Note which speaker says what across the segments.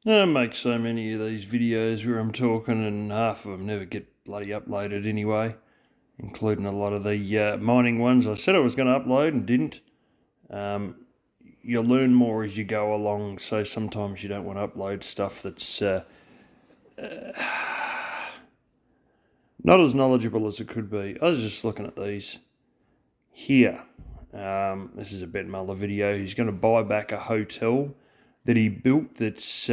Speaker 1: I make so many of these videos where I'm talking, and half of them never get bloody uploaded anyway, including a lot of the mining ones I said I was going to upload and didn't. Um, you learn more as you go along, so sometimes you don't want to upload stuff that's not as knowledgeable as it could be. I was just looking at these here. This is a Ben Muller video. He's going to buy back a hotel that he built that's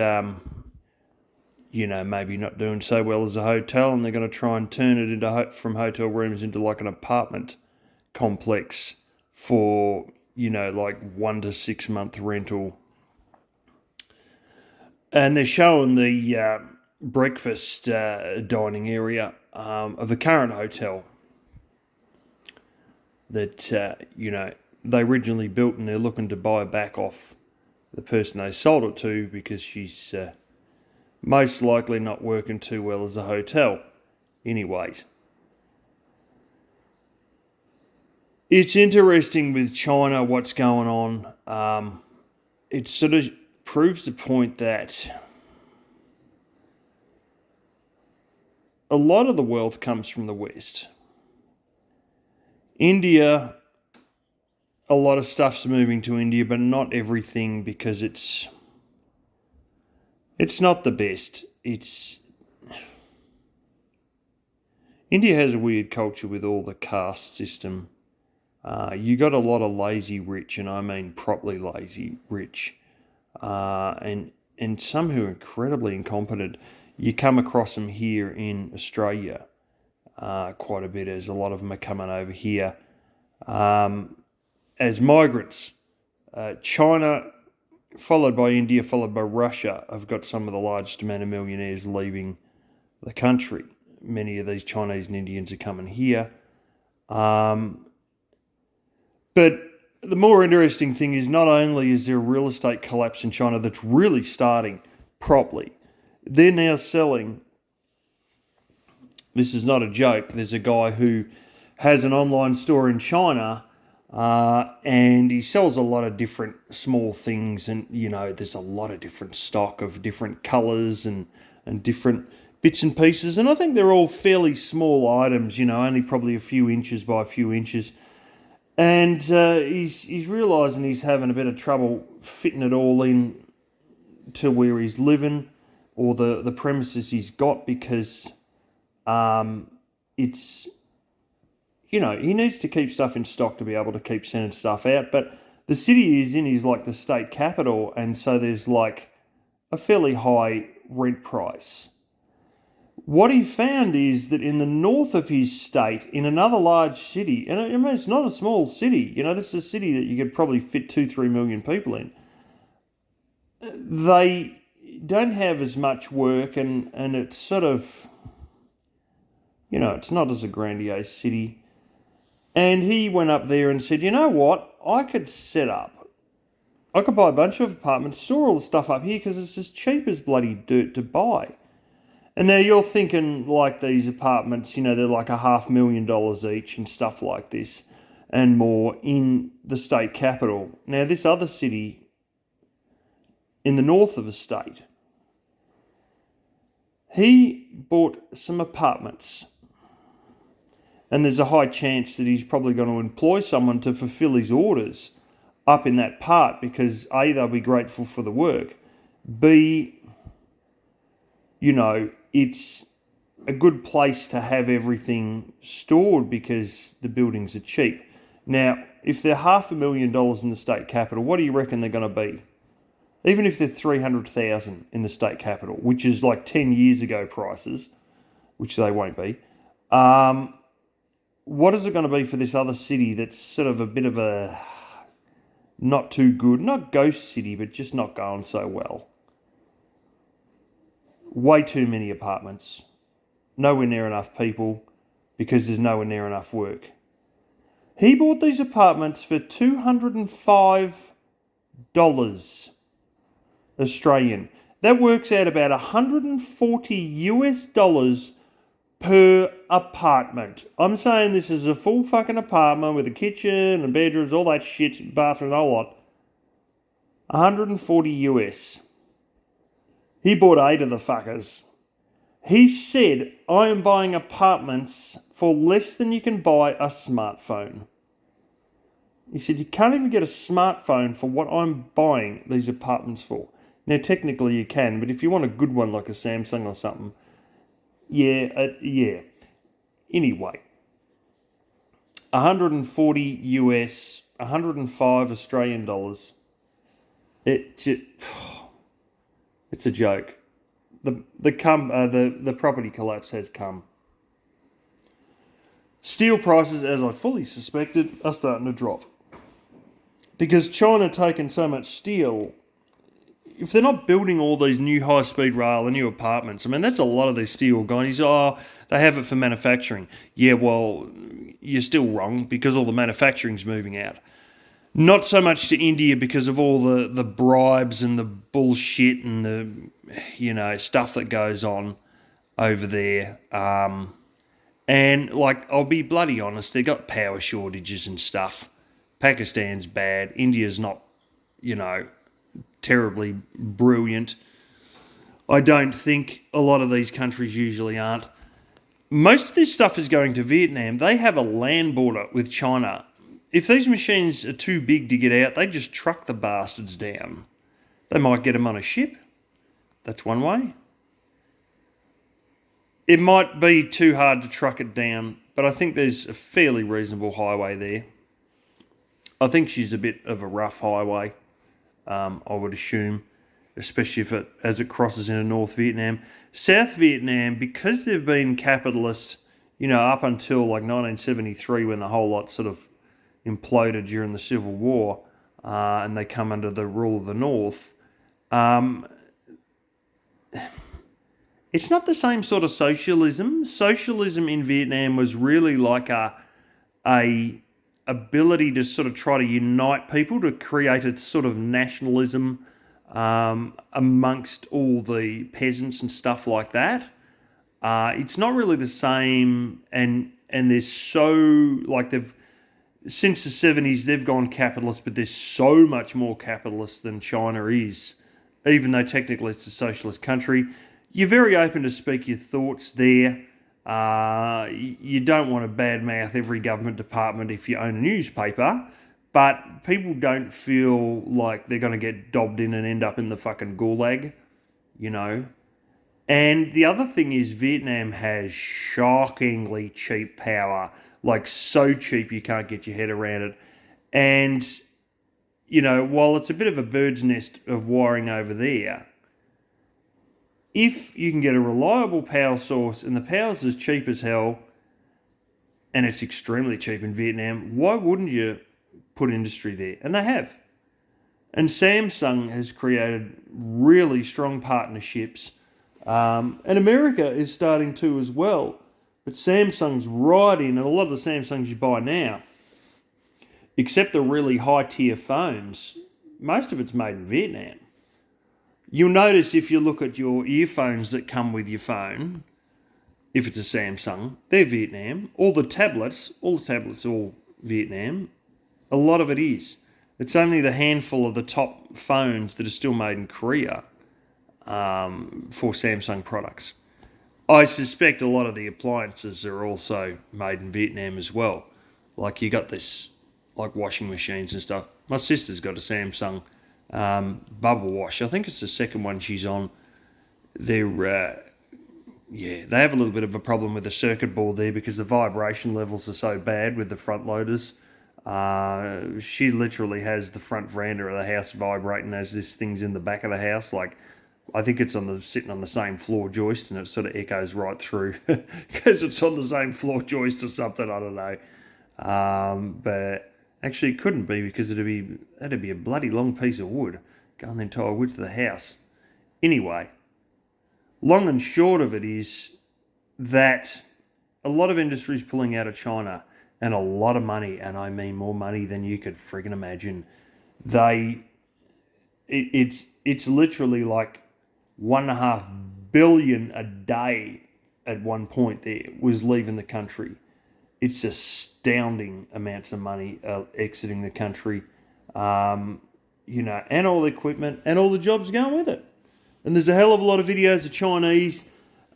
Speaker 1: maybe not doing so well as a hotel, and they're going to try and turn it into from hotel rooms into like an apartment complex for, like 1 to 6 month rental. And they're showing the breakfast dining area of the current hotel that, they originally built, and they're looking to buy back off the person they sold it to because she's most likely not working too well as a hotel. Anyways, it's interesting with China what's going on. It sort of proves the point that a lot of the wealth comes from the West. India, a lot of stuff's moving to India, but not everything, because it's not the best. India has a weird culture with all the caste system. You got a lot of lazy rich, and I mean properly lazy rich, and some who are incredibly incompetent. You come across them here in Australia quite a bit, as a lot of them are coming over here as migrants. China, followed by India, followed by Russia, have got some of the largest amount of millionaires leaving the country. Many of these Chinese and Indians are coming here. But the more interesting thing is, not only is there a real estate collapse in China that's really starting properly, they're now selling. This is not a joke. There's a guy who has an online store in China, and he sells a lot of different small things. And, there's a lot of different stock of different colours and different bits and pieces. And I think they're all fairly small items, only probably a few inches by a few inches. And he's realising he's having a bit of trouble fitting it all in to where he's living, or the premises he's got, because it's, he needs to keep stuff in stock to be able to keep sending stuff out. But the city he's in is like the state capital, and so there's like a fairly high rent price. What he found is that in the north of his state, in another large city, and I mean, it's not a small city, this is a city that you could probably fit 2-3 million people in, they don't have as much work, and it's sort of, it's not as a grandiose city. And he went up there and said, you know what, I could buy a bunch of apartments, store all the stuff up here, because it's as cheap as bloody dirt to buy. And now you're thinking, like, these apartments, they're like $500,000 each and stuff like this and more in the state capital. Now, this other city in the north of the state, he bought some apartments, and there's a high chance that he's probably going to employ someone to fulfill his orders up in that part, because A, they'll be grateful for the work, B, it's a good place to have everything stored because the buildings are cheap. Now, if they're $500,000 in the state capital, what do you reckon they're going to be? Even if they're 300,000 in the state capital, which is like 10 years ago prices, which they won't be, what is it going to be for this other city that's sort of a bit of a not too good, not ghost city, but just not going so well? Way too many apartments, nowhere near enough people, because there's nowhere near enough work. He bought these apartments for $205 Australian. That works out about 140 US dollars per apartment. I'm saying this is a full fucking apartment with a kitchen and bedrooms, all that shit, bathroom, the whole lot. 140 US. He bought 8 of the fuckers. He said, I am buying apartments for less than you can buy a smartphone. He said, you can't even get a smartphone for what I'm buying these apartments for. Now, technically you can, but if you want a good one like a Samsung or something, yeah. Anyway, 140 US, 105 Australian dollars. It's a joke. The property collapse has come. Steel prices, as I fully suspected, are starting to drop. Because China taken so much steel, if they're not building all these new high-speed rail and new apartments, I mean, that's a lot of these steel guys. They have it for manufacturing. Yeah, well, you're still wrong because all the manufacturing's moving out. Not so much to India because of all the bribes and the bullshit and the, stuff that goes on over there. And, I'll be bloody honest, they've got power shortages and stuff. Pakistan's bad. India's not, terribly brilliant. I don't think a lot of these countries usually aren't. Most of this stuff is going to Vietnam. They have a land border with China. If these machines are too big to get out, they just truck the bastards down. They might get them on a ship. That's one way. It might be too hard to truck it down, but I think there's a fairly reasonable highway there. I think she's a bit of a rough highway, I would assume, especially as it crosses into North Vietnam. South Vietnam, because they've been capitalist, up until 1973 when the whole lot sort of imploded during the Civil War, and they come under the rule of the North. It's not the same sort of socialism. Socialism in Vietnam was really like a ability to sort of try to unite people, to create a sort of nationalism amongst all the peasants and stuff like that. It's not really the same, and there's so, since the 70s they've gone capitalist, but there's so much more capitalist than China is, even though technically it's a socialist country. You're very open to speak your thoughts there. You don't want to badmouth every government department if you own a newspaper, but people don't feel like they're going to get dobbed in and end up in the fucking gulag, And the other thing is Vietnam has shockingly cheap power, so cheap you can't get your head around it. And, while it's a bit of a bird's nest of wiring over there, if you can get a reliable power source and the power's as cheap as hell, and it's extremely cheap in Vietnam, why wouldn't you put industry there? And they have. And Samsung has created really strong partnerships, and America is starting to as well. But Samsung's right in, and a lot of the Samsungs you buy now, except the really high-tier phones, most of it's made in Vietnam. You'll notice if you look at your earphones that come with your phone, if it's a Samsung, they're Vietnam. All the tablets are all Vietnam. A lot of it is. It's only the handful of the top phones that are still made in Korea for Samsung products. I suspect a lot of the appliances are also made in Vietnam as well. You got this, washing machines and stuff. My sister's got a Samsung bubble wash. I think it's the second one she's on. They have a little bit of a problem with the circuit board there because the vibration levels are so bad with the front loaders. She literally has the front veranda of the house vibrating as this thing's in the back of the house. I think it's sitting on the same floor joist, and it sort of echoes right through because it's on the same floor joist or something. I don't know, but actually it couldn't be because that'd be a bloody long piece of wood going the entire width of the house. Anyway, long and short of it is that a lot of industries pulling out of China, and a lot of money, and I mean more money than you could friggin' imagine. It's literally like $1.5 billion a day at one point there was leaving the country. It's astounding amounts of money exiting the country, and all the equipment and all the jobs going with it. And there's a hell of a lot of videos of Chinese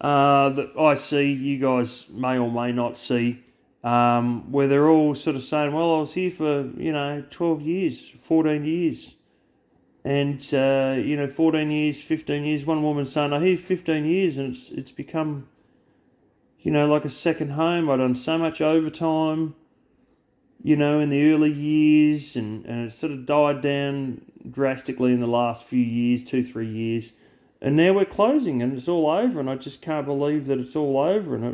Speaker 1: that I see, you guys may or may not see, where they're all sort of saying, well, I was here for, 12 years, 14 years. And, 14 years, 15 years. One woman saying, I'm here 15 years and it's become, like a second home. I've done so much overtime, in the early years, and it sort of died down drastically in the last few years, 2-3 years. And now we're closing and it's all over, and I just can't believe that it's all over. And,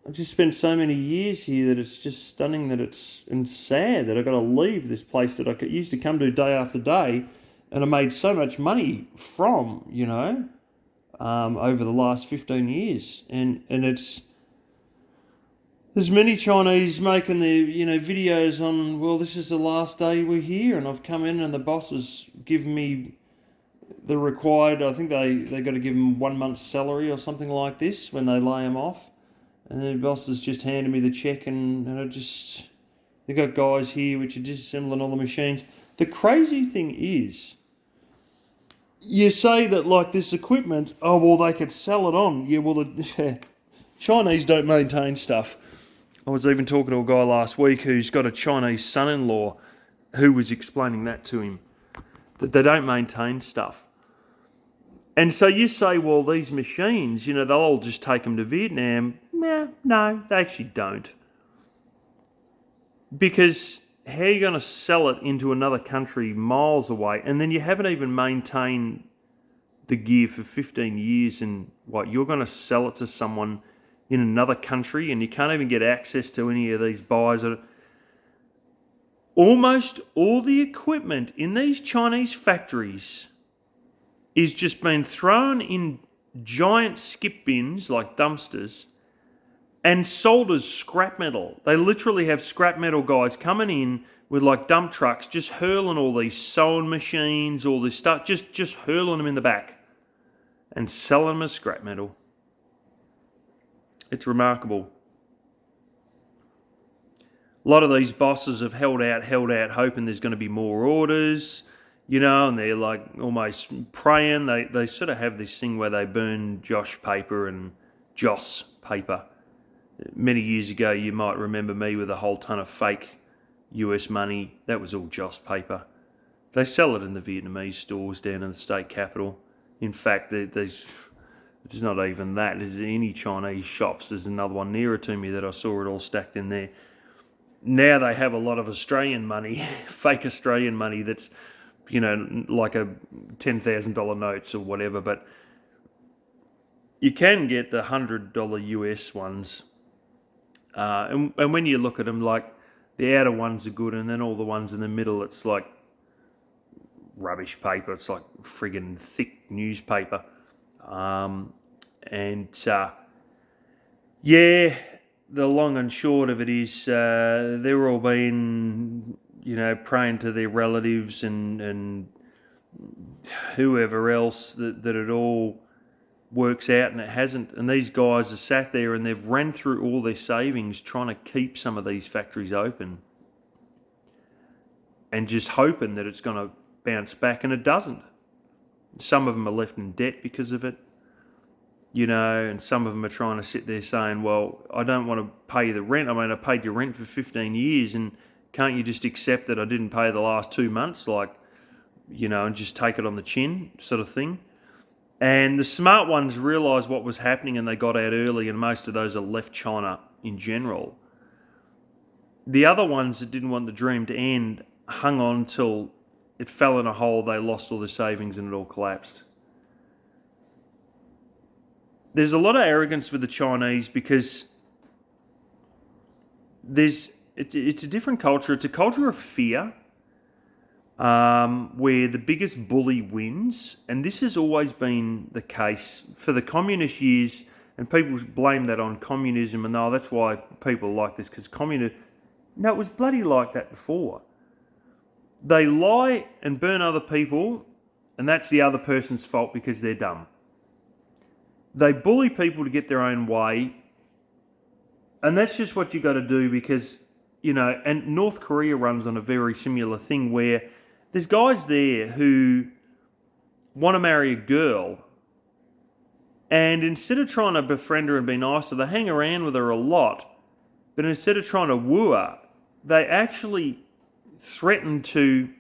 Speaker 1: I just spent so many years here that it's just stunning and sad that I've got to leave this place that I used to come to day after day, and I made so much money from, over the last 15 years. And there's many Chinese making their, videos on, well, this is the last day we're here, and I've come in and the boss has given me the required, I think they got to give them 1 month's salary or something like this when they lay them off. And the boss has just handed me the check, and they got guys here which are disassembling all the machines. The crazy thing is, you say that like this equipment, oh, well, they could sell it on. Yeah, well, the Chinese don't maintain stuff. I was even talking to a guy last week who's got a Chinese son-in-law who was explaining that to him, that they don't maintain stuff. And so you say, well, these machines, they'll all just take them to Vietnam. No, they actually don't. Because how are you going to sell it into another country miles away, and then you haven't even maintained the gear for 15 years, and you're going to sell it to someone in another country, and you can't even get access to any of these buyers. Almost all the equipment in these Chinese factories is just being thrown in giant skip bins, like dumpsters, and sold as scrap metal. They literally have scrap metal guys coming in with like dump trucks, just hurling all these sewing machines, all this stuff, just hurling them in the back and selling them as scrap metal. It's remarkable. A lot of these bosses have held out, hoping there's going to be more orders, and they're like almost praying. They sort of have this thing where they burn Josh paper and Joss paper. Many years ago, you might remember me with a whole ton of fake US money. That was all Joss paper. They sell it in the Vietnamese stores down in the state capital. In fact, there's not even that. There's any Chinese shops. There's another one nearer to me that I saw it all stacked in there. Now they have a lot of Australian money, fake Australian money that's, like a $10,000 notes or whatever. But you can get the $100 US ones. And when you look at them, like the outer ones are good, and then all the ones in the middle, it's like rubbish paper. It's like friggin' thick newspaper. The long and short of it is they're all been, praying to their relatives and whoever else that it all works out, and it hasn't. And these guys are sat there and they've ran through all their savings trying to keep some of these factories open and just hoping that it's going to bounce back, and it doesn't. Some of them are left in debt because of it. And some of them are trying to sit there saying, well, I don't want to pay the rent. I mean, I paid your rent for 15 years, and can't you just accept that I didn't pay the last 2 months, and just take it on the chin sort of thing? And the smart ones realised what was happening, and they got out early, and most of those are left China in general. The other ones that didn't want the dream to end hung on till it fell in a hole, they lost all their savings, and it all collapsed. There's a lot of arrogance with the Chinese because it's a different culture. It's a culture of fear, where the biggest bully wins, and this has always been the case for the communist years. And people blame that on communism, and that's why people like this, because no, it was bloody like that before. They lie and burn other people, and that's the other person's fault because they're dumb. They bully people to get their own way, and that's just what you got to do because, and North Korea runs on a very similar thing where there's guys there who want to marry a girl, and instead of trying to befriend her and be nice to her, they hang around with her a lot, but instead of trying to woo her, they actually threaten to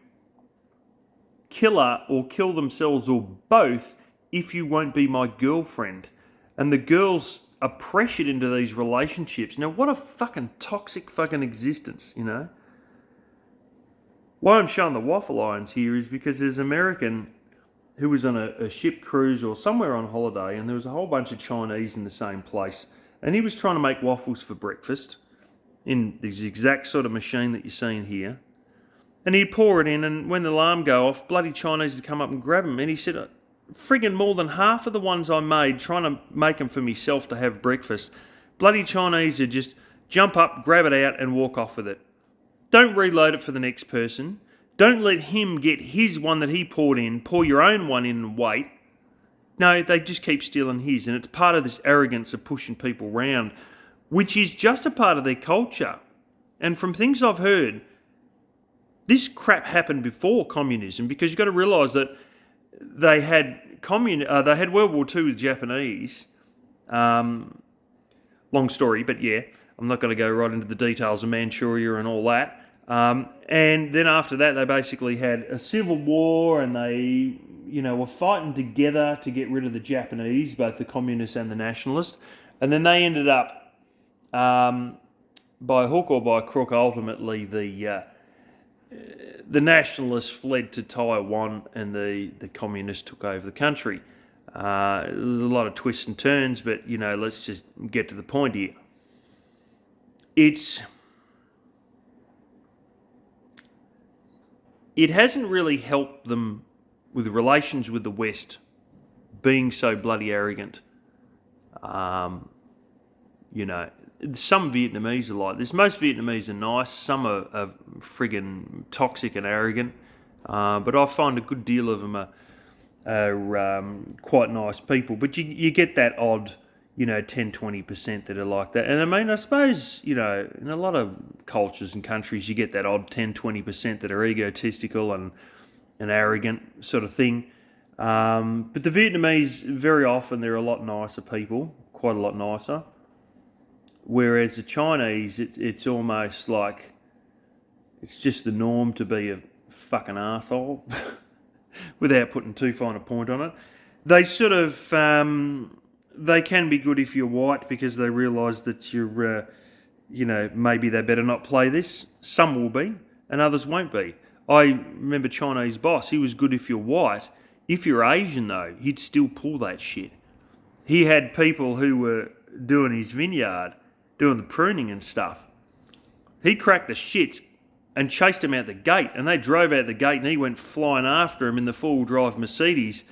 Speaker 1: kill her or kill themselves or both if you won't be my girlfriend. And the girls are pressured into these relationships. Now, what a fucking toxic fucking existence, you know? Why I'm showing the waffle irons here is because there's an American who was on a ship cruise or somewhere on holiday, and there was a whole bunch of Chinese in the same place, and he was trying to make waffles for breakfast in this exact sort of machine that you're seeing here. And he'd pour it in, and when the alarm go off, bloody Chinese would come up and grab him. And he said, friggin' more than half of the ones I made, trying to make them for myself to have breakfast, bloody Chinese would just jump up, grab it out, and walk off with it. Don't reload it for the next person. Don't let him get his one that he poured in, pour your own one in and wait. No, they just keep stealing his. And it's part of this arrogance of pushing people round, which is just a part of their culture. And from things I've heard, this crap happened before communism, because you've got to realise that they had World War II with Japanese. Long story, but yeah, I'm not going to go right into the details of Manchuria and all that. And then after that, they basically had a civil war, and they, were fighting together to get rid of the Japanese, both the communists and the nationalists. And then they ended up, by hook or by crook, ultimately the nationalists fled to Taiwan, and the communists took over the country. There's a lot of twists and turns, but, let's just get to the point here. It hasn't really helped them with relations with the West being so bloody arrogant. Some Vietnamese are like this. Most Vietnamese are nice. Some are friggin' toxic and arrogant. But I find a good deal of them are quite nice people. But you get that odd, 10-20% that are like that. And I mean, I suppose, in a lot of cultures and countries, you get that odd 10-20% that are egotistical and arrogant sort of thing. But the Vietnamese, very often, they're a lot nicer people, quite a lot nicer. Whereas the Chinese, it's almost like it's just the norm to be a fucking arsehole, without putting too fine a point on it. They sort of, they can be good if you're white, because they realise that you're, maybe they better not play this. Some will be, and others won't be. I remember Chinese boss, he was good if you're white. If you're Asian, though, he'd still pull that shit. He had people who were doing his vineyard, doing the pruning and stuff. He cracked the shits and chased him out the gate, and they drove out the gate, and he went flying after him in the four-wheel drive Mercedes,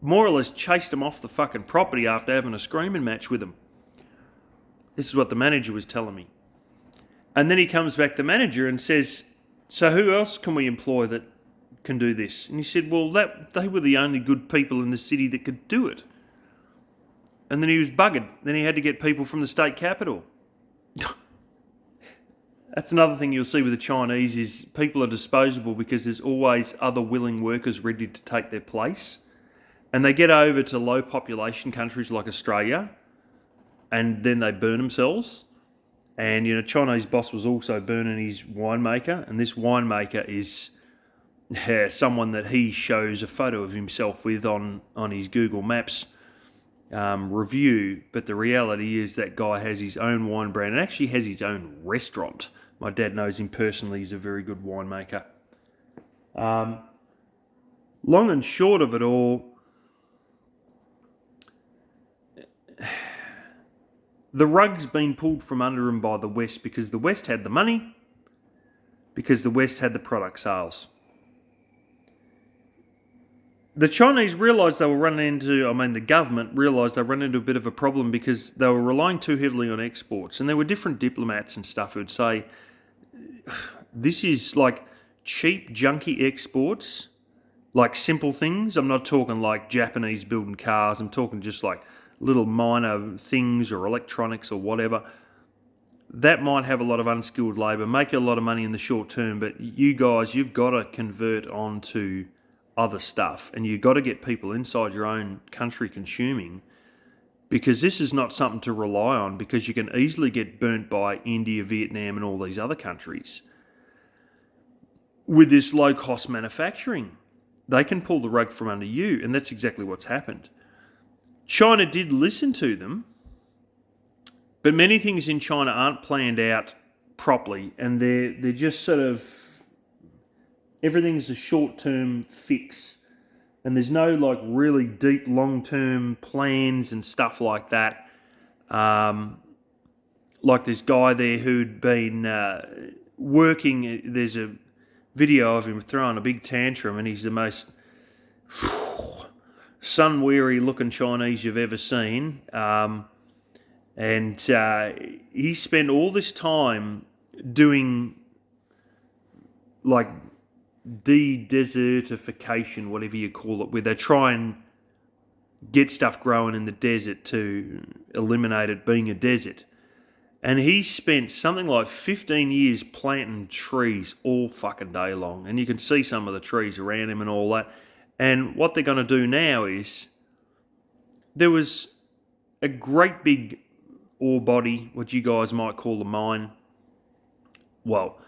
Speaker 1: more or less chased him off the fucking property after having a screaming match with him. This is what the manager was telling me. And then he comes back, the manager, and says, so who else can we employ that can do this? And he said, well, they were the only good people in the city that could do it. And then he was buggered. Then he had to get people from the state capital. That's another thing you'll see with the Chinese, is people are disposable because there's always other willing workers ready to take their place. And they get over to low population countries like Australia, and then they burn themselves. And, Chinese boss was also burning his winemaker, and this winemaker is someone that he shows a photo of himself with on his Google Maps review. But the reality is that guy has his own wine brand and actually has his own restaurant. My dad knows him personally. He's a very good winemaker. Long and short of it all, the rug's been pulled from under him by the West, because the West had the money, because the West had the product sales. The Chinese realised they were running into, the government realised they were running into a bit of a problem, because they were relying too heavily on exports. And there were different diplomats and stuff who'd say, this is like cheap, junky exports, like simple things. I'm not talking like Japanese building cars. I'm talking just like little minor things or electronics or whatever. That might have a lot of unskilled labour, make you a lot of money in the short term, but you guys, you've got to convert onto other stuff, and you've got to get people inside your own country consuming, because this is not something to rely on, because you can easily get burnt by India, Vietnam and all these other countries with this low-cost manufacturing. They can pull the rug from under you, and that's exactly what's happened. China did listen to them, but many things in China aren't planned out properly, and they're just sort of, everything's a short-term fix, and there's no like really deep long-term plans and stuff like that. Like this guy there who'd been working, there's a video of him throwing a big tantrum, and he's the most sun-weary looking Chinese you've ever seen. And he spent all this time doing like de-desertification, whatever you call it, where they try and get stuff growing in the desert to eliminate it being a desert. And he spent something like 15 years planting trees all fucking day long. And you can see some of the trees around him and all that. And what they're going to do now is, there was a great big ore body, what you guys might call a mine. Well,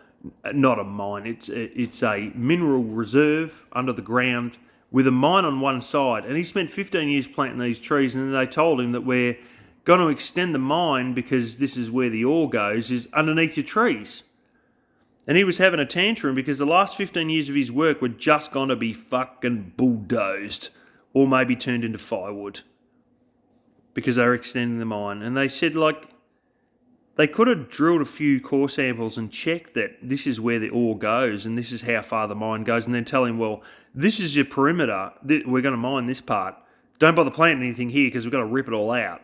Speaker 1: not a mine, it's a mineral reserve under the ground with a mine on one side. And he spent 15 years planting these trees, and then they told him that we're going to extend the mine because this is where the ore goes, is underneath your trees. And he was having a tantrum because the last 15 years of his work were just going to be fucking bulldozed or maybe turned into firewood because they were extending the mine. And they said, like, they could have drilled a few core samples and checked that this is where the ore goes and this is how far the mine goes, and then tell him, well, this is your perimeter, we're going to mine this part. Don't bother planting anything here because we've got to rip it all out.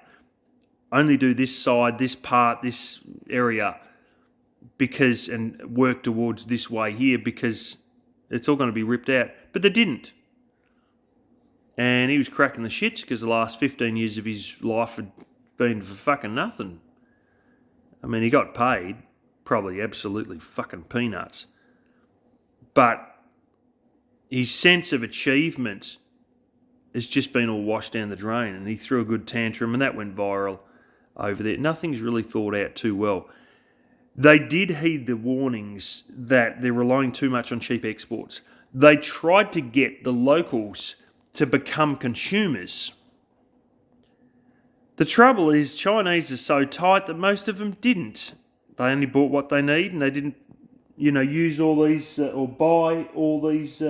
Speaker 1: Only do this side, this part, this area, because, and work towards this way here, because it's all going to be ripped out. But they didn't. And he was cracking the shits because the last 15 years of his life had been for fucking nothing. I mean, he got paid, probably absolutely fucking peanuts. But his sense of achievement has just been all washed down the drain, and he threw a good tantrum, and that went viral over there. Nothing's really thought out too well. They did heed the warnings that they're relying too much on cheap exports. They tried to get the locals to become consumers. The trouble is, Chinese are so tight that most of them didn't. They only bought what they need, and they didn't, use all these or buy all these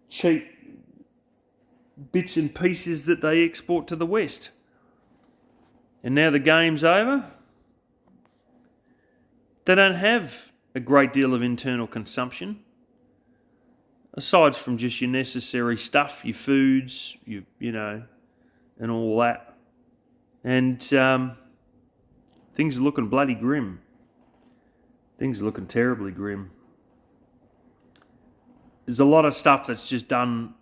Speaker 1: cheap bits and pieces that they export to the West. And now the game's over. They don't have a great deal of internal consumption, aside from just your necessary stuff, your foods, and all that. And things are looking bloody grim. Things are looking terribly grim. There's a lot of stuff that's just done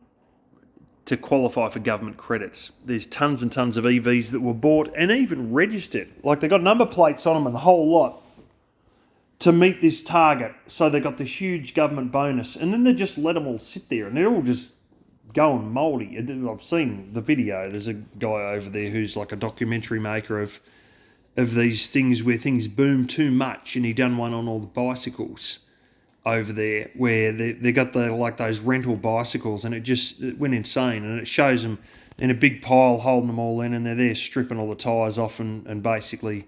Speaker 1: to qualify for government credits. There's tons and tons of EVs that were bought and even registered. Like, they got number plates on them and the whole lot to meet this target. So they got this huge government bonus. And then they just let them all sit there and they're all just going mouldy. I've seen the video. There's a guy over there who's like a documentary maker of these things where things boom too much, and he done one on all the bicycles over there where they got those rental bicycles, and it went insane. And it shows them in a big pile holding them all in, and they're there stripping all the tyres off and basically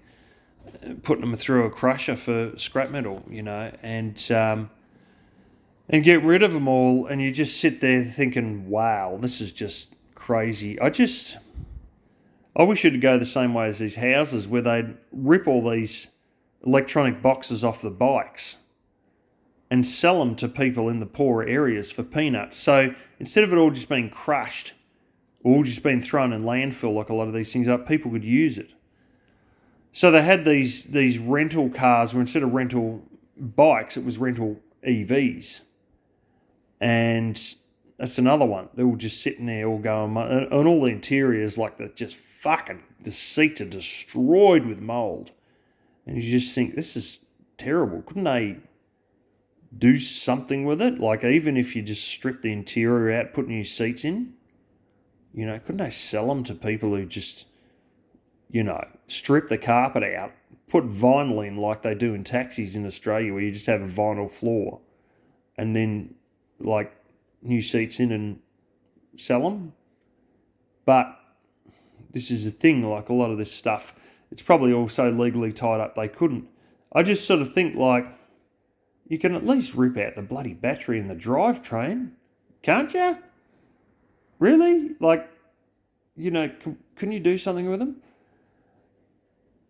Speaker 1: putting them through a crusher for scrap metal, and get rid of them all. And you just sit there thinking, wow, this is just crazy. I wish it'd go the same way as these houses where they'd rip all these electronic boxes off the bikes and sell them to people in the poorer areas for peanuts. So instead of it all just being crushed or all just being thrown in landfill like a lot of these things are, people could use it. So they had these rental cars where instead of rental bikes, it was rental EVs. And that's another one. They're all just sitting there all going, and all the interiors, like, the seats are destroyed with mould. And you just think, this is terrible. Couldn't they do something with it. Like, even if you just strip the interior out, put new seats in, couldn't they sell them to people who just, strip the carpet out, put vinyl in like they do in taxis in Australia, where you just have a vinyl floor, and then, like, new seats in and sell them? But this is the thing, like, a lot of this stuff, it's probably also legally tied up they couldn't. I just sort of think, like, you can at least rip out the bloody battery in the drivetrain, can't you? Really? Like, can you do something with them?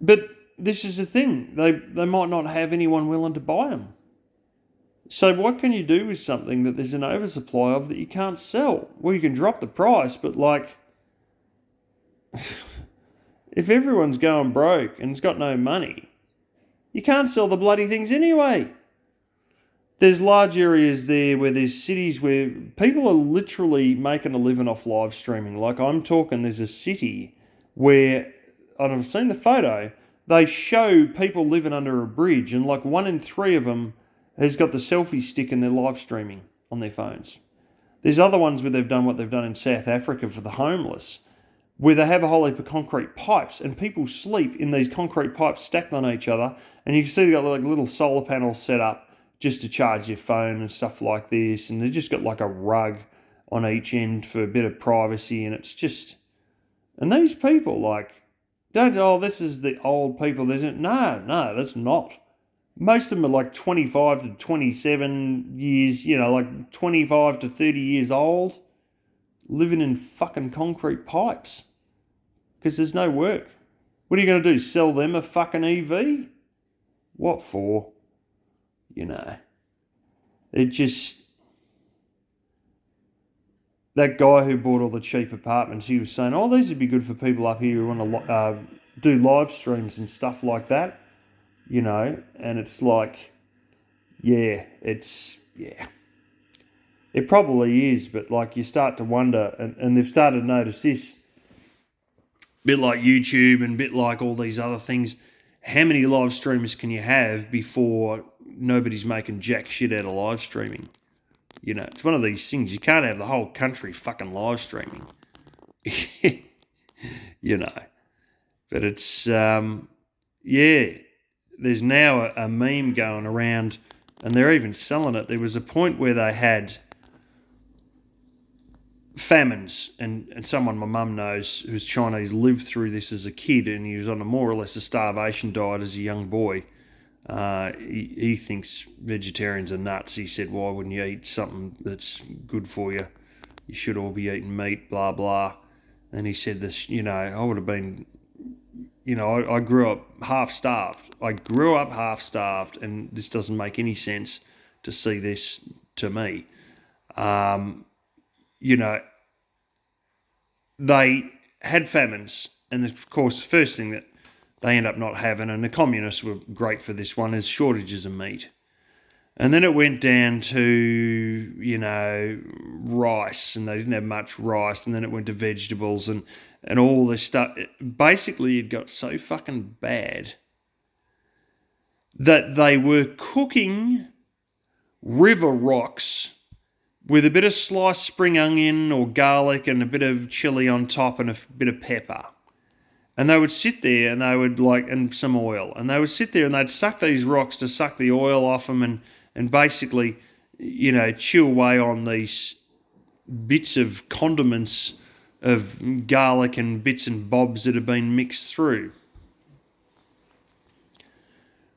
Speaker 1: But this is the thing, they might not have anyone willing to buy them. So what can you do with something that there's an oversupply of that you can't sell? Well, you can drop the price, but, like, if everyone's going broke and it's got no money, you can't sell the bloody things anyway. There's large areas there where there's cities where people are literally making a living off live streaming. Like, I'm talking, there's a city where, and I've seen the photo, they show people living under a bridge, and like 1 in 3 of them has got the selfie stick and they're live streaming on their phones. There's other ones where they've done what they've done in South Africa for the homeless, where they have a whole heap of concrete pipes and people sleep in these concrete pipes stacked on each other, and you can see they've got like little solar panels set up just to charge your phone and stuff like this, and they've just got like a rug on each end for a bit of privacy, and it's just... And these people, like, this is the old people. No, that's not. Most of them are like 25 to 27 years, like 25 to 30 years old, living in fucking concrete pipes because there's no work. What are you going to do, sell them a fucking EV? What for? It just... That guy who bought all the cheap apartments, he was saying, these would be good for people up here who want to do live streams and stuff like that, and it's like, it probably is, but like you start to wonder, and they've started to notice this, a bit like YouTube and a bit like all these other things, how many live streamers can you have before nobody's making jack shit out of live streaming? It's one of these things. You can't have the whole country fucking live streaming. But it's, there's now a meme going around, and they're even selling it. There was a point where they had famines, and someone my mum knows who's Chinese lived through this as a kid, and he was on a more or less a starvation diet as a young boy. He thinks vegetarians are nuts. He said, why wouldn't you eat something that's good for you? You should all be eating meat, blah, blah. And he said this, I would have been, I grew up half-starved. And this doesn't make any sense to see this to me. They had famines. And of course, the first thing that they end up not having, and the communists were great for this one, is shortages of meat. And then it went down to, rice, and they didn't have much rice, and then it went to vegetables and all this stuff. Basically, it got so fucking bad that they were cooking river rocks with a bit of sliced spring onion or garlic and a bit of chili on top and a bit of pepper. And they would sit there and they would and some oil, and they would sit there and they'd suck these rocks to suck the oil off them and basically, chew away on these bits of condiments of garlic and bits and bobs that have been mixed through.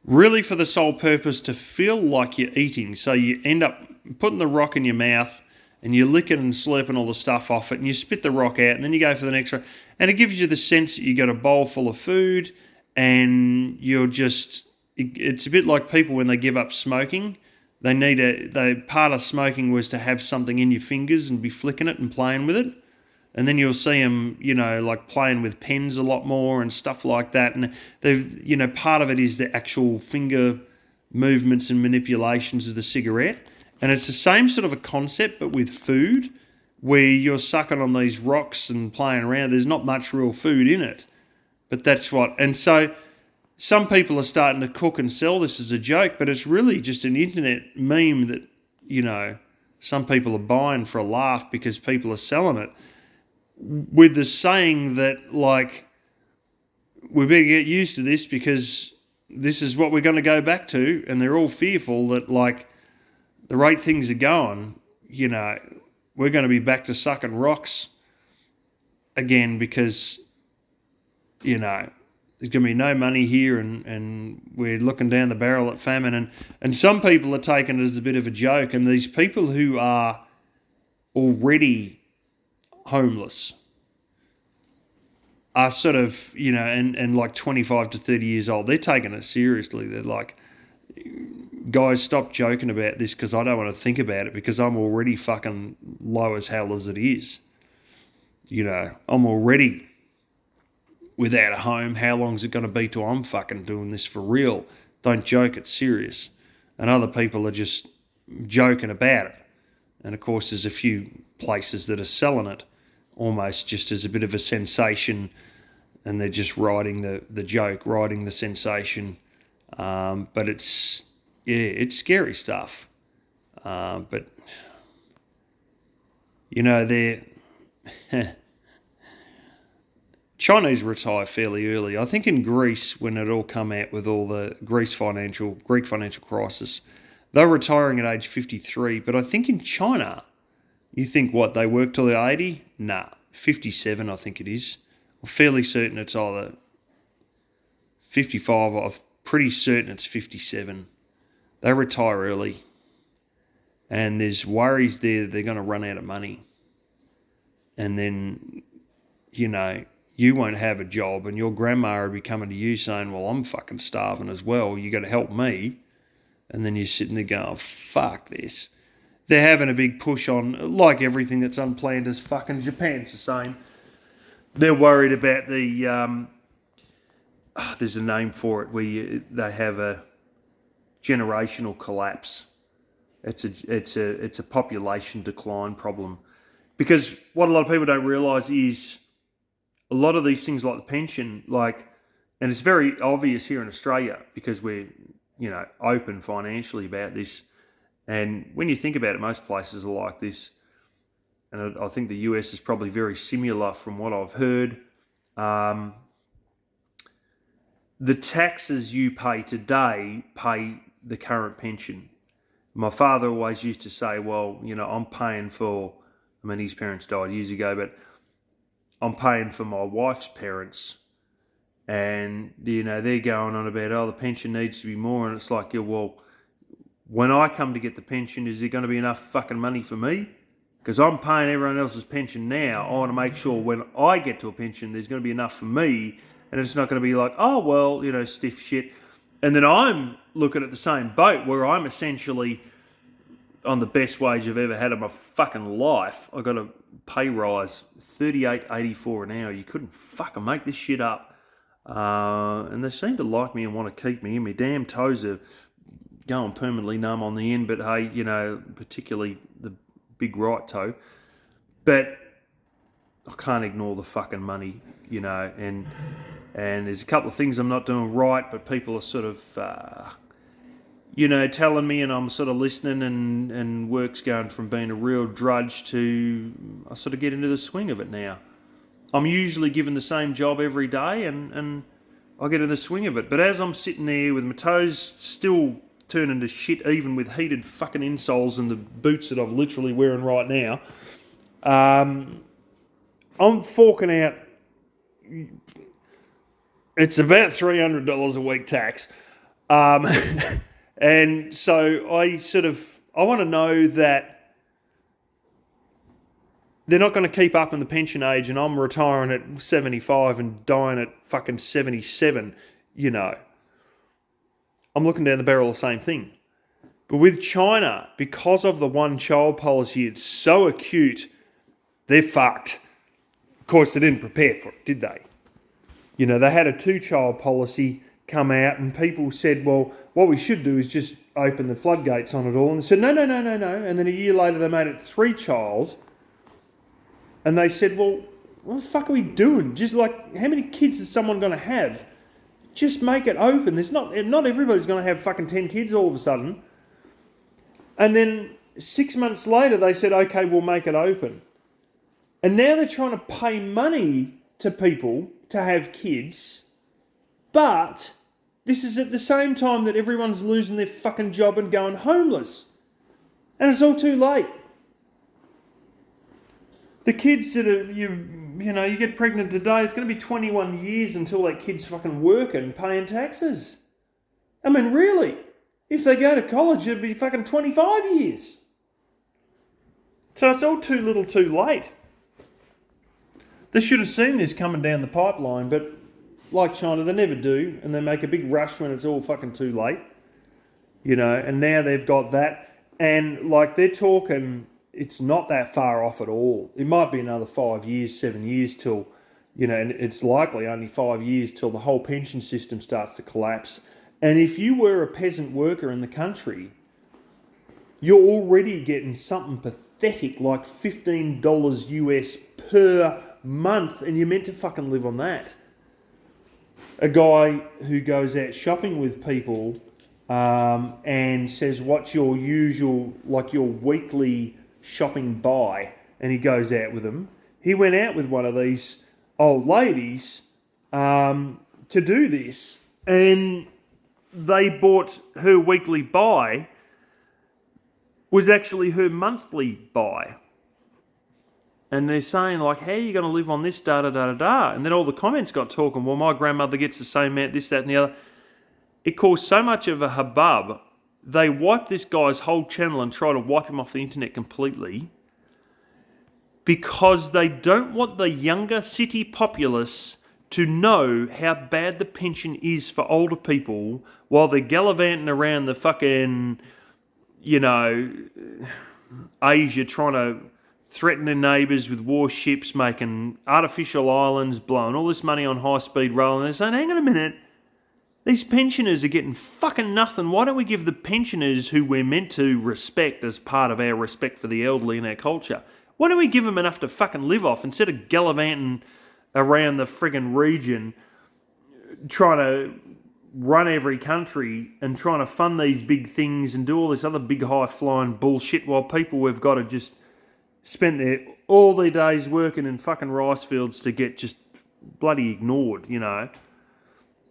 Speaker 1: Really for the sole purpose to feel like you're eating. So you end up putting the rock in your mouth and you lick it and slurping all the stuff off it, and you spit the rock out, and then you go for the next one. And it gives you the sense that you got a bowl full of food, and you're just... It's a bit like people when they give up smoking. Part of smoking was to have something in your fingers and be flicking it and playing with it. And then you'll see them, playing with pens a lot more and stuff like that. And they've, part of it is the actual finger movements and manipulations of the cigarette. And it's the same sort of a concept, but with food, where you're sucking on these rocks and playing around. There's not much real food in it, but that's what. And so some people are starting to cook and sell this as a joke, but it's really just an internet meme that, some people are buying for a laugh because people are selling it, with the saying that, like, we better get used to this because this is what we're going to go back to, and they're all fearful that, like, the rate things are going, we're going to be back to sucking rocks again because, there's going to be no money here and we're looking down the barrel at famine. And some people are taking it as a bit of a joke, and these people who are already homeless are sort of, and like 25 to 30 years old, they're taking it seriously. They're like, guys, stop joking about this because I don't want to think about it because I'm already fucking low as hell as it is. I'm already without a home. How long is it going to be till I'm fucking doing this for real? Don't joke, it's serious. And other people are just joking about it. And of course, there's a few places that are selling it almost just as a bit of a sensation, and they're just riding the joke, riding the sensation. But it's scary stuff. But, they're... Chinese retire fairly early. I think in Greece, when it all come out with all the Greek financial crisis, they're retiring at age 53. But I think in China, you think what, they work till they're 80? Nah, 57 I think it is. I'm fairly certain it's either 55 or I'm pretty certain it's 57. They retire early. And there's worries there that they're going to run out of money. And then, you won't have a job and your grandma will be coming to you saying, well, I'm fucking starving as well. You got to help me. And then you're sitting there going, fuck this. They're having a big push on, like everything that's unplanned as fucking Japan's the same. They're worried about the, there's a name for it, where they have a generational collapse. It's a population decline problem. Because what a lot of people don't realise is a lot of these things like the pension, and it's very obvious here in Australia because we're, open financially about this. And when you think about it, most places are like this. And I think the US is probably very similar from what I've heard. The taxes you pay today pay the current pension. My father always used to say, well, I'm paying for, his parents died years ago, but I'm paying for my wife's parents. And, they're going on about, the pension needs to be more. And it's like, well, when I come to get the pension, is there going to be enough fucking money for me? Because I'm paying everyone else's pension now. I want to make sure when I get to a pension, there's going to be enough for me. And it's not going to be like, oh, well, stiff shit. And then I'm looking at the same boat where I'm essentially on the best wage I've ever had in my fucking life. I got a pay rise, $38.84 an hour. You couldn't fucking make this shit up. And they seem to like me and want to keep me in. My damn toes are going permanently numb on the end, but hey, particularly the big right toe. But I can't ignore the fucking money, and there's a couple of things I'm not doing right, but people are sort of, telling me, and I'm sort of listening, and work's going from being a real drudge to I sort of get into the swing of it now. I'm usually given the same job every day, and I get in the swing of it. But as I'm sitting there with my toes still turning to shit, even with heated fucking insoles and the boots that I'm literally wearing right now, I'm forking out, it's about $300 a week tax. And so I want to know that they're not going to keep up in the pension age and I'm retiring at 75 and dying at fucking 77, I'm looking down the barrel of the same thing. But with China, because of the one-child policy, it's so acute, they're fucked. Of course, they didn't prepare for it, did they? They had a two-child policy come out and people said, well, what we should do is just open the floodgates on it all. And they said, no. And then a year later, they made it three-child. And they said, well, what the fuck are we doing? Just like, how many kids is someone going to have? Just make it open. Not everybody's going to have fucking 10 kids all of a sudden. And then 6 months later, they said, okay, we'll make it open. And now they're trying to pay money to people to have kids, but this is at the same time that everyone's losing their fucking job and going homeless. And it's all too late. The kids that are, you get pregnant today, it's going to be 21 years until that kid's fucking working, paying taxes. I mean, really? If they go to college, it'd be fucking 25 years. So it's all too little too late. They should have seen this coming down the pipeline, but like China, they never do, and they make a big rush when it's all fucking too late. And now they've got that, and like they're talking, it's not that far off at all. It might be another 5 years, 7 years till, and it's likely only 5 years till the whole pension system starts to collapse. And if you were a peasant worker in the country, you're already getting something pathetic like $15 US per month, and you're meant to fucking live on that. A guy who goes out shopping with people and says, what's your usual, like your weekly shopping buy? And he goes out with them. He went out with one of these old ladies to do this, and they bought her weekly buy was actually her monthly buy. And they're saying, like, how are you going to live on this, da-da-da-da-da? And then all the comments got talking, well, my grandmother gets the same amount, this, that, and the other. It caused so much of a hubbub, they wiped this guy's whole channel and tried to wipe him off the internet completely because they don't want the younger city populace to know how bad the pension is for older people while they're gallivanting around the fucking, Asia trying to threaten their neighbours with warships, making artificial islands, blowing all this money on high-speed rail, and they're saying, hang on a minute, these pensioners are getting fucking nothing. Why don't we give the pensioners who we're meant to respect as part of our respect for the elderly in our culture, why don't we give them enough to fucking live off instead of gallivanting around the friggin' region trying to run every country and trying to fund these big things and do all this other big high-flying bullshit while people we've got to just spent all their days working in fucking rice fields to get just bloody ignored,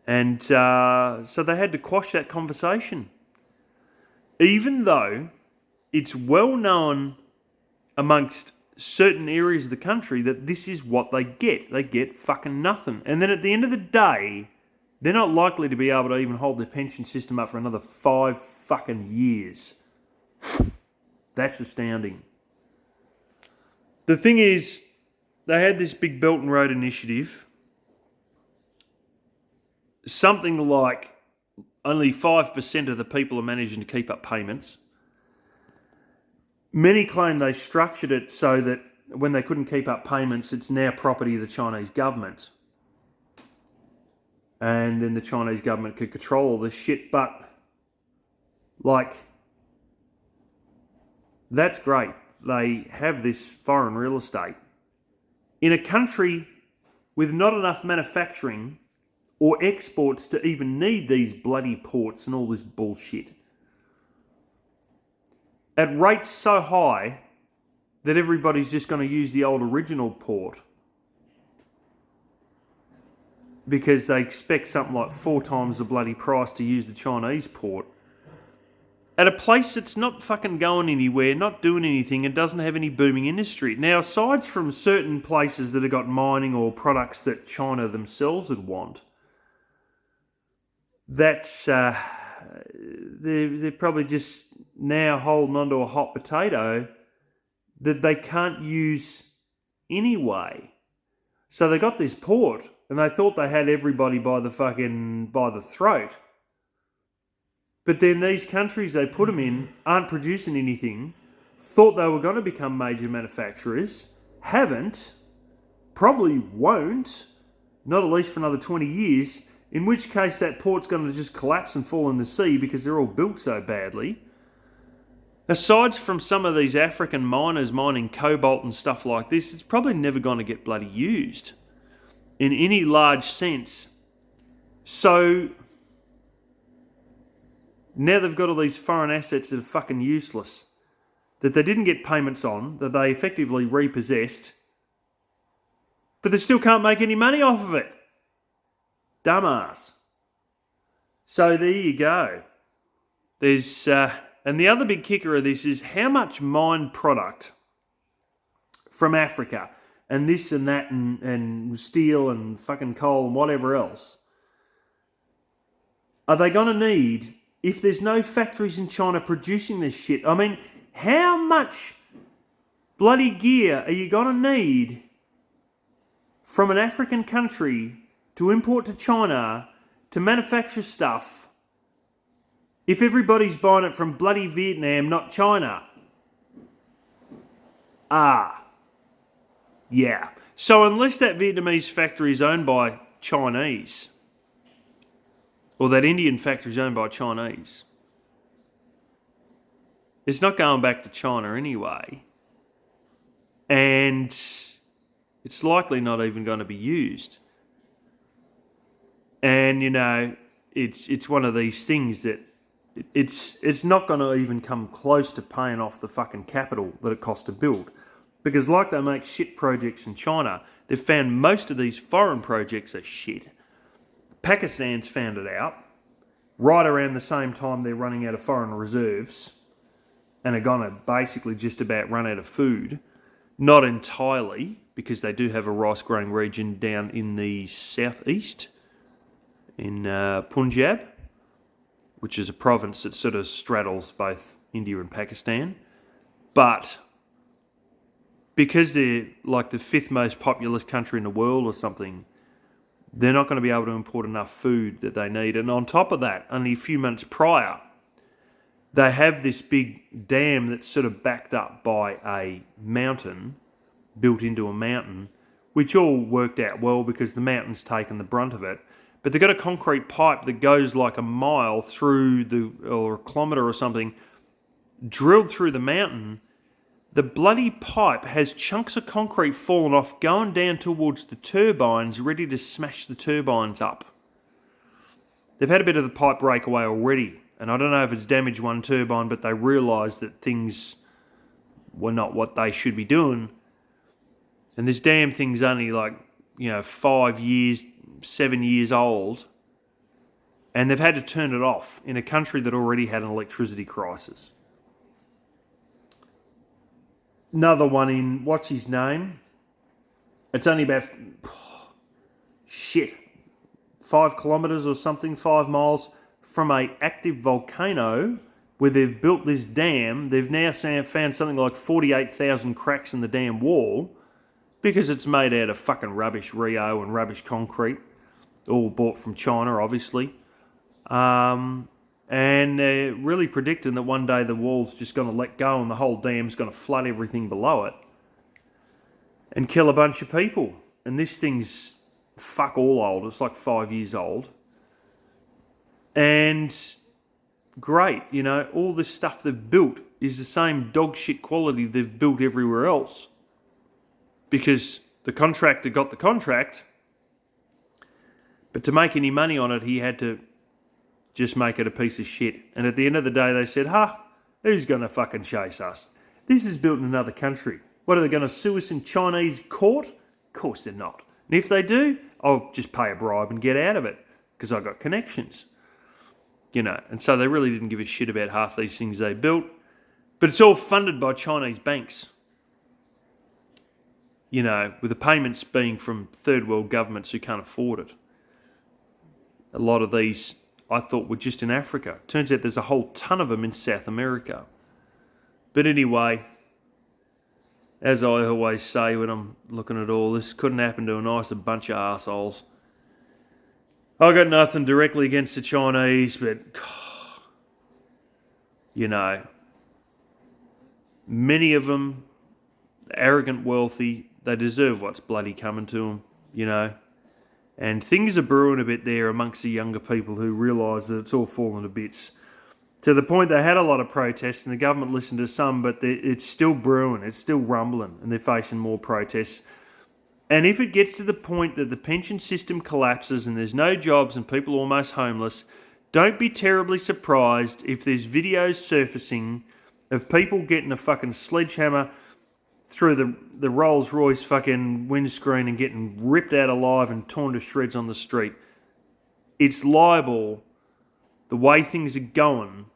Speaker 1: And so they had to quash that conversation. Even though it's well known amongst certain areas of the country that this is what they get. They get fucking nothing. And then at the end of the day, they're not likely to be able to even hold their pension system up for another 5 fucking years. That's astounding. The thing is, they had this big Belt and Road initiative. Something like only 5% of the people are managing to keep up payments. Many claim they structured it so that when they couldn't keep up payments, it's now property of the Chinese government. And then the Chinese government could control all this shit. But, that's great. They have this foreign real estate in a country with not enough manufacturing or exports to even need these bloody ports and all this bullshit. At rates so high that everybody's just going to use the old original port because they expect something like 4 times the bloody price to use the Chinese port. At a place that's not fucking going anywhere, not doing anything, and doesn't have any booming industry. Now, aside from certain places that have got mining or products that China themselves would want, that's they're probably just now holding onto a hot potato that they can't use anyway. So they got this port, and they thought they had everybody by the throat. But then these countries they put them in aren't producing anything, thought they were going to become major manufacturers, haven't, probably won't, not at least for another 20 years, in which case that port's going to just collapse and fall in the sea because they're all built so badly. Aside from some of these African miners mining cobalt and stuff like this, it's probably never going to get bloody used in any large sense. So now they've got all these foreign assets that are fucking useless, that they didn't get payments on, that they effectively repossessed, but they still can't make any money off of it. Dumbass. So there you go. There's and the other big kicker of this is how much mined product from Africa and this and that and steel and fucking coal and whatever else are they going to need if there's no factories in China producing this shit? I mean, how much bloody gear are you going to need from an African country to import to China to manufacture stuff if everybody's buying it from bloody Vietnam, not China? Yeah. So unless that Vietnamese factory is owned by Chinese, or that Indian factory is owned by Chinese, it's not going back to China anyway. And it's likely not even going to be used. And, you know, it's one of these things that it's not going to even come close to paying off the fucking capital that it costs to build. Because like they make shit projects in China, they've found most of these foreign projects are shit. Pakistan's found it out right around the same time they're running out of foreign reserves and are going to basically just about run out of food. Not entirely, because they do have a rice growing region down in the southeast, in Punjab, which is a province that sort of straddles both India and Pakistan. But because they're like the fifth most populous country in the world or something, they're not going to be able to import enough food that they need. And on top of that, only a few months prior, they have this big dam that's sort of backed up by a mountain, built into a mountain, which all worked out well because the mountain's taken the brunt of it. But they've got a concrete pipe that goes like a mile through or a kilometre or something, drilled through the mountain. The bloody pipe has chunks of concrete falling off, going down towards the turbines, ready to smash the turbines up. They've had a bit of the pipe break away already, and I don't know if it's damaged one turbine, but they realised that things were not what they should be doing. And this damn thing's only 5 years, 7 years old, and they've had to turn it off in a country that already had an electricity crisis. Another one in, what's his name? It's only about, 5 kilometres or something, 5 miles from a active volcano where they've built this dam. They've now found something like 48,000 cracks in the dam wall because it's made out of fucking rubbish Rio and rubbish concrete, all bought from China, obviously. And they're really predicting that one day the wall's just going to let go and the whole dam's going to flood everything below it and kill a bunch of people. And this thing's fuck all old. It's like 5 years old. And great, you know, all this stuff they've built is the same dog shit quality they've built everywhere else. Because the contractor got the contract, but to make any money on it, he had to just make it a piece of shit. And at the end of the day, they said, who's going to fucking chase us? This is built in another country. What, are they going to sue us in Chinese court? Of course they're not. And if they do, I'll just pay a bribe and get out of it because I've got connections. You know, and so they really didn't give a shit about half these things they built. But it's all funded by Chinese banks. You know, with the payments being from third world governments who can't afford it. A lot of these I thought were just in Africa. Turns out there's a whole ton of them in South America. But anyway, as I always say when I'm looking at all this, couldn't happen to a nicer bunch of arseholes. I got nothing directly against the Chinese, but, you know, many of them, arrogant, wealthy, they deserve what's bloody coming to them, you know. And things are brewing a bit there amongst the younger people who realise that it's all falling to bits. To the point they had a lot of protests and the government listened to some, but it's still brewing, it's still rumbling, and they're facing more protests. And if it gets to the point that the pension system collapses and there's no jobs and people are almost homeless, don't be terribly surprised if there's videos surfacing of people getting a fucking sledgehammer through the Rolls Royce fucking windscreen and getting ripped out alive and torn to shreds on the street. It's liable, the way things are going,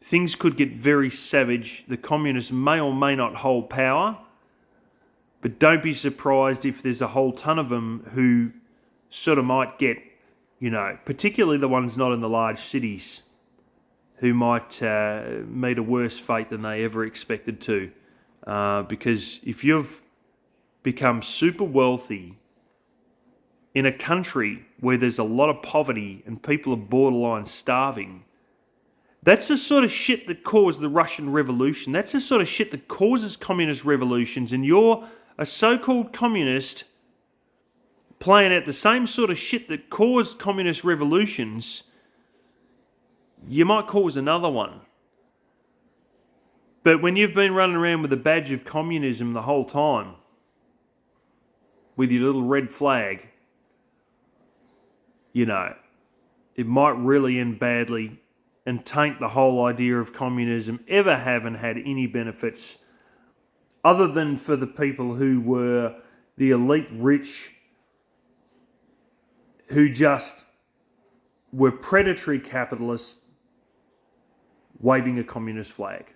Speaker 1: things could get very savage. The communists may or may not hold power, but don't be surprised if there's a whole ton of them who sort of might get, particularly the ones not in the large cities, who might meet a worse fate than they ever expected to. Because if you've become super wealthy in a country where there's a lot of poverty and people are borderline starving, that's the sort of shit that caused the Russian Revolution. That's the sort of shit that causes communist revolutions. And you're a so-called communist playing out the same sort of shit that caused communist revolutions, you might cause another one. But when you've been running around with a badge of communism the whole time, with your little red flag, it might really end badly and taint the whole idea of communism ever having had any benefits other than for the people who were the elite rich, who just were predatory capitalists waving a communist flag.